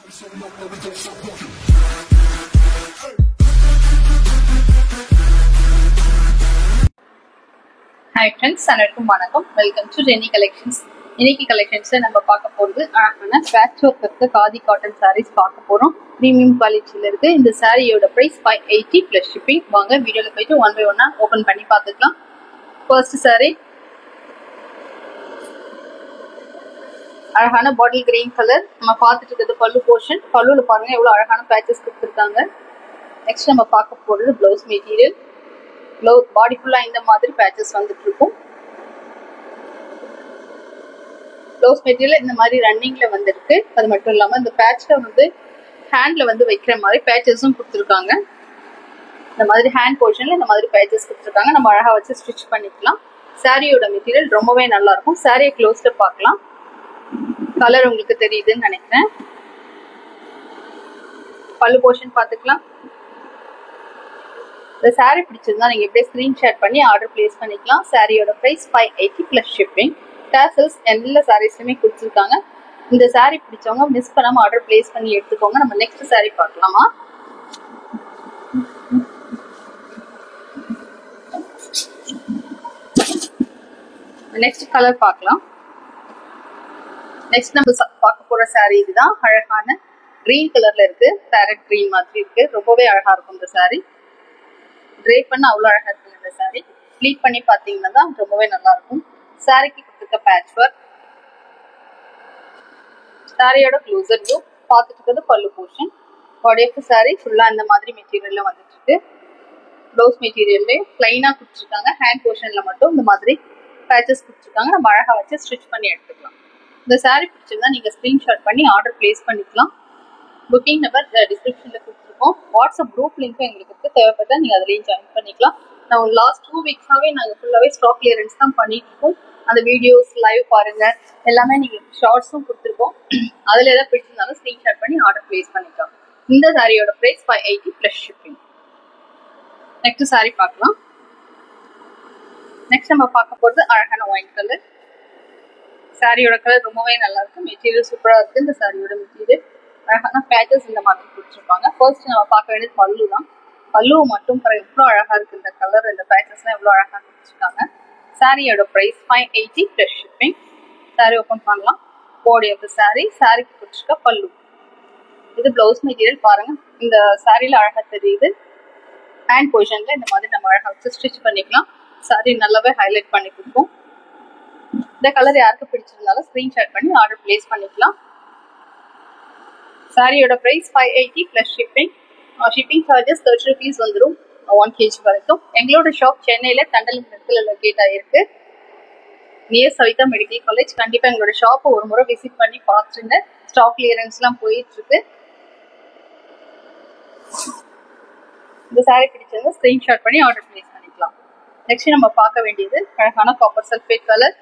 Hi friends, அனைவருக்கும் வணக்கம். Welcome to Rennie collections. இன்னைக்கு கலெக்ஷன்ஸ்ல நம்ம பார்க்க போறது அழகான பேட்ச் ஒர்க் இருக்க காதி காட்டன் சாரீஸ் பார்க்க போறோம். பிரீமியம் குவாலிட்டியில இருக்கு. இந்த சாரியோட பிரைஸ் 580 பிளஸ் ஷிப்பிங். வாங்க வீடியோல போயிட்டு ஒன் பை ஒன்னா ஓபன் பண்ணி பார்த்துக்கலாம். ஃபர்ஸ்ட் சாரி அழகான பாட்டில் கிரீன் கலர். நம்ம பார்த்துட்டு இருக்கிறது பல்லு போர்ஷன். பல்லுல பாருங்க எவ்வளவு அழகான பேச்சஸ் கொடுத்துருக்காங்க. நெக்ஸ்ட் நம்ம பார்க்க போறது பிளவுஸ் மெட்டீரியல். பாடி ஃபுல்லா இந்த மாதிரி பேச்சஸ் வந்துட்டு இருக்கும். ப்ளவுஸ் மெட்டீரியல் இந்த மாதிரி ரன்னிங்ல வந்திருக்கு. அது மட்டும் இல்லாம இந்த பேட்ச்ல வந்து ஹேண்ட்ல வந்து வைக்கிற மாதிரி பேச்சஸும் கொடுத்துருக்காங்க. இந்த மாதிரி ஹேண்ட் போர்ஷன்ல இந்த மாதிரி பேச்சஸ் கொடுத்துருக்காங்க. நம்ம அழகா வச்சு ஸ்டிச் பண்ணிக்கலாம். சாரியோட மெட்டீரியல் ரொம்பவே நல்லா இருக்கும். சாரியை க்ளோஸ்ல பார்க்கலாம். கலர் உங்களுக்கு தெரியுதுன்னு நினைக்கிறேன். பல்லு போர்ஷன் பார்த்துக்கலாம். இந்த சாரி பிடிச்சிருந்தா நீங்க எப்படியே ஸ்கிரீன்ஷாட் பண்ணி ஆர்டர் பிளேஸ் பண்ணிக்கலாம். சாரியோட பிரைஸ் 580 பிளஸ் ஷிப்பிங். டாசல்ஸ் எல்லா சாரீஸ்லயுமே கொடுத்துருக்காங்க. இந்த சாரி பிடிச்சவங்க மிஸ் பண்ணாம ஆர்டர் பிளேஸ் பண்ணி எடுத்துக்கோங்க. நம்ம நெக்ஸ்ட் சாரி பார்க்கலாமா? நெக்ஸ்ட் கலர் பார்க்கலாம். நெக்ஸ்ட் நம்ம பார்க்க போற சாரி இதுதான். அழகான கிரீன் கலர்ல இருக்கு. பேரட் கிரீன் மாதிரி இருக்கு. ரொம்பவே அழகா இருக்கும் இந்த சாரி. ட்ரே பண்ண அவ்வளோ அழகா இருக்கு இந்த சாரி. ப்ளீட் பண்ணி பார்த்தீங்கன்னா தான் ரொம்பவே நல்லா இருக்கும். சாரிக்கு கொடுத்துருக்க பேட்ச் ஒர்க். சாரியோட க்ளோசர் வியூ பார்த்துட்டு இருக்கிறது பல்லு போர்ஷன். பாடி ஆஃப் சாரி ஃபுல்லா இந்த மாதிரி மெட்டீரியல்ல வந்துட்டு இருக்கு. ப்ளவுஸ் மெட்டீரியல்லே பிளைனா கொடுத்துருக்காங்க. ஹேண்ட் போர்ஷன்ல மட்டும் இந்த மாதிரி பேச்சஸ் கொடுத்துருக்காங்க. நம்ம அழகா வச்சு ஸ்டிச் பண்ணி எடுத்துக்கலாம். இந்த சாரி பிடிச்சிருந்தா நீங்க ஸ்கிரீன்ஷாட் பண்ணி ஆர்டர் பிளேஸ் பண்ணிக்கலாம். புக்கிங் நம்பர் டிஸ்கிரிப்ஷன்ல கொடுத்துருக்கோம். வாட்ஸ்அப் குரூப் லிங்க் எங்களுக்கு இருக்கு. தேவைப்பட்டா நீங்க அதுலயும் ஜாயின் பண்ணிக்கலாம். நான் லாஸ்ட் 2 வீக்ஸாவே நாங்க ஃபுல்லாவே ஸ்டாக் கிளியரன்ஸ் தான் பண்ணிட்டு இருக்கோம். அந்த வீடியோஸ் லைவ் பாருங்க, எல்லாமே நீங்க ஷார்ட்ஸும் கொடுத்துருக்கோம். அதுல ஏதாவது பிடிச்சிருந்தாலும் ஸ்கிரீன்ஷாட் பண்ணி ஆர்டர் பிளேஸ் பண்ணிக்கலாம். இந்த சாரியோட price 580 plus shipping. Next sari பார்க்கலாம். நெக்ஸ்ட் நம்ம பார்க்க போறது அழகான ஒயிட் கலர். சாரியோட கலர் ரொம்பவே நல்லா இருக்கு. மெட்டீரியல் சூப்பரா இருக்கு. இந்த சாரியோட மெட்டீரியல் அழகான பேச்சஸ் இந்த மாதிரி கொடுத்துருப்பாங்க. ஃபர்ஸ்ட் நம்ம பார்க்க வேண்டியது பல்லு தான். பல்லுவை மட்டும் எவ்வளோ அழகா இருக்கு. இந்த கலர் இந்த பேச்சஸ்லாம் எவ்வளோ அழகா கொடுத்துருக்காங்க. சாரியோட price 580 plus shipping. Sari open பண்ணலாம். Body of sari. சாரிக்கு கொடுத்துருக்க பல்லு. இது பிளவுஸ் மெட்டீரியல் பாருங்க. இந்த சாரியில அழகா தெரியுது. ஹேண்ட் பொசிஷன்ல இந்த மாதிரி நம்ம அழகா வச்சு ஸ்டிச் பண்ணிக்கலாம். சாரி நல்லாவே ஹைலைட் பண்ணி கொடுக்கும். இந்த கலர் யாருக்கு பிடிச்சிருந்தாலும் ஸ்கிரீன்ஷாட் பண்ணி ஆர்டர் பிளேஸ் பண்ணிக்கலாம். சாரியோட price 580 plus shipping. Shipping charges 30 rupees வந்துடும் 1 kg வரைக்கும். எங்களோட ஷாப் சென்னையில தண்டல் லொகேட் ஆயிருக்கு. Near Savitha medical college. கண்டிப்பா எங்களோட ஷாப்பை ஒரு முறை விசிட் பண்ணி பார்த்துருங்க. ஸ்டாக் கிளியரன்ஸ் எல்லாம் போயிட்டு இருக்கு. இந்த சாரி பிடிச்சிருந்தா ஸ்கிரீன்ஷாட் பண்ணி ஆர்டர் பிளேஸ் பண்ணிக்கலாம். நெக்ஸ்ட் நம்ம பார்க்க வேண்டியது அழகான காப்பர் சல்ஃபேட் கலர்.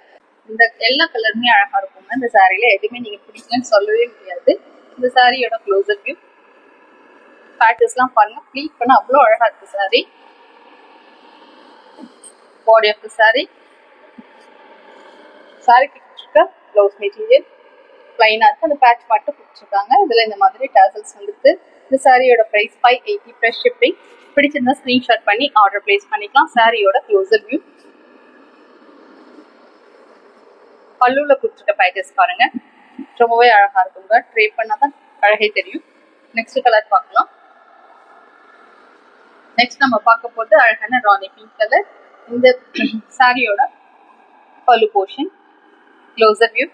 இந்த எல்லா கலருமே அழகா இருக்குங்க. இந்த சாரியில எதுவுமே நீங்க பிடிக்கலன்னு சொல்லவே முடியாது. இந்த சாரியோட க்ளோசர் வியூ. பேட்டர்ஸ்லாம் பாருங்க. ப்ளீட் பண்ண அவ்வளோ அழகா இருக்கு சாரி. Body of sari. சாரிக்கு கொடுத்துருக்க ப்ளவுஸ் மெட்டீரியல் பிளைனா இருக்கு. அந்த பேட்ச் மட்டும் கொடுத்துருக்காங்க. இதுல இந்த மாதிரி டாசல்ஸ் வந்துருக்கு. இந்த சாரியோட பிரைஸ் 580 பிளஸ் ஷிப்பிங். பிடிச்சிருந்தா ஸ்கிரீன்ஷாட் பண்ணி ஆர்டர் பிளேஸ் பண்ணிக்கலாம். சாரியோட க்ளோசர் வியூ. பல்லுல கொடுத்துருக்க பேட்டர்ஸ் பாருங்க. ரொம்பவே அழகா இருக்குங்க. ட்ரே பண்ணாதான் அழகே தெரியும். நெக்ஸ்ட் கலர் பார்க்கலாம். நெக்ஸ்ட் நம்ம பார்க்க போறது அழகான ராணி பிங்க் கலர். இந்த சாரியோட பல்லு போர்ஷன். Closer view.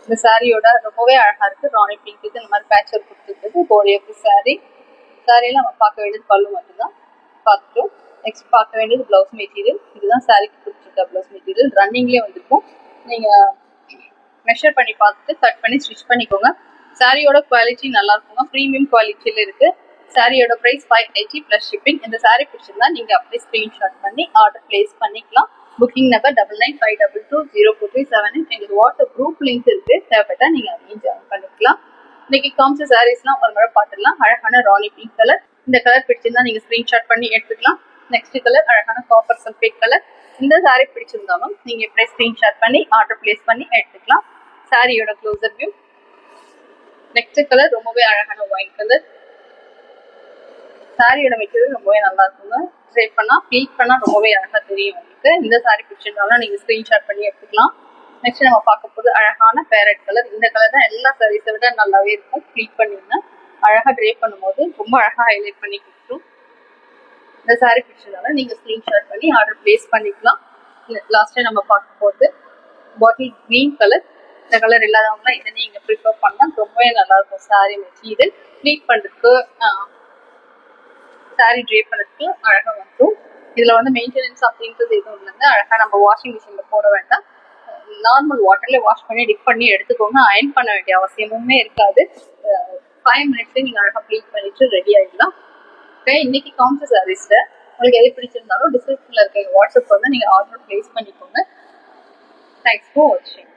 இந்த சாரியோட ரொம்பவே அழகா இருக்கு. ராணி பிங்க் இது இந்த மாதிரி பேட்ச் ஒர்க் கொடுத்துருக்கு. பாடி ஆஃப் சாரி. சாரியில நம்ம பார்க்க வேண்டியது பல்லு மட்டும்தான் பார்த்துட்டோம். நெக்ஸ்ட் பார்க்க வேண்டியது பிளவுஸ் மெட்டீரியல். இதுதான் சாரிக்கு கொடுத்துருக்க பிளவுஸ் மெட்டீரியல். ரன்னிங்லேயே வந்திருக்கும். நீங்க மெஷர் பண்ணி பார்த்துட்டு கட் பண்ணி ஸ்டிச் பண்ணிக்கோங்க. சாரியோட குவாலிட்டி நல்லா இருக்குங்க. ப்ரீமியம் குவாலிட்டியில இருக்கு. சாரியோட பிரைஸ் 580 பிளஸ் ஷிப்பிங். இந்த சாரி பிடிச்சிருந்தா நீங்க அப்படியே ஸ்கிரீன்ஷாட் பண்ணி ஆர்டர் பிளேஸ் பண்ணிக்கலாம். Booking number 9952220378. எங்களுக்கு வாட்ஸ்அப் குரூப் லிங்க் இருக்கு. தேவைப்பட்டா நீங்க அதையும் ஜாயின் பண்ணிக்கலாம். இன்னைக்கு காமிச்ச சாரீஸ்லாம் ஒரு முறை பார்த்துடலாம். அழகான ராணி பிங்க் கலர். இந்த கலர் பிடிச்சிருந்தா நீங்க ஸ்கிரீன்ஷாட் பண்ணி எடுத்துக்கலாம். நெக்ஸ்ட் கலர் அழகான காப்பர் சல்ஃபேட் கலர். இந்த சாரி பிடிச்சிருந்தாலும் நீங்க இப்படியே ஸ்கிரீன்ஷாட் பண்ணி ஆர்டர் பிளேஸ் பண்ணி எடுத்துக்கலாம். சாரியோட க்ளோசர் வியூ. நெக்ஸ்ட் கலர் ரொம்பவே அழகான ஒயிட் கலர். சாரியோட மெட்டீரியல் ரொம்பவே நல்லா இருக்குங்க. ட்ரேப் பண்ணா ப்ளீட் பண்ணா ரொம்பவே அழகா தெரியும் உங்களுக்கு. இந்த சாரி பிடிச்சிருந்தாலும் நீங்க ஸ்கிரீன்ஷாட் பண்ணி எடுத்துக்கலாம். நெக்ஸ்ட் நம்ம பார்க்க போது அழகான பேரட் கலர். இந்த கலர் தான் எல்லா சாரீஸை விட நல்லாவே இருக்கும். ப்ளீட் பண்ணிங்கன்னா அழகா ட்ரேப் பண்ணும்போது ரொம்ப அழகா ஹைலைட் பண்ணி கொடுத்துரும். இந்த சாரி பிடிச்சிருந்தாலும் நீங்க ஸ்கிரீன்ஷாட் பண்ணி ஆர்டர் பிளேஸ் பண்ணிக்கலாம். லாஸ்ட் நம்ம பார்க்க போது பாட்டில் கிரீன் கலர். இந்த கலர் இல்லாதவங்களாம் இதை நீங்க ப்ரிஃபர் பண்ணா ரொம்பவே நல்லா இருக்கும். சாரி மெட்டீரியல் ப்ளீட் பண்றதுக்கு சாரி ட்ரேப் பண்ணுறதுக்கு அழகாக வந்துடும். இதில் வந்து மெயின்டெனன்ஸ் அப்படின்றது எதுவும் இல்லைங்க. அழகாக நம்ம வாஷிங் மிஷினில் போட வேண்டாம். நார்மல் வாட்டர்லேயே வாஷ் பண்ணி டிப் பண்ணி எடுத்துக்கோங்க. அயன் பண்ண வேண்டிய அவசியமுமே இருக்காது. 5 மினிட்ஸ்லேயே நீங்கள் அழகாக ப்ளீட் பண்ணிட்டு ரெடி ஆகிடலாம். ஓகே, இன்னைக்கு காமிச்ச சாரீஸில் உங்களுக்கு எது பிடிச்சிருந்தாலும் டிஸ்கிரிப்ஷனில் இருக்க வாட்ஸ்அப் வந்து நீங்கள் ஆர்டர் பிளேஸ் பண்ணிக்கோங்க. தேங்க்ஸ் ஃபார் வாட்சிங்.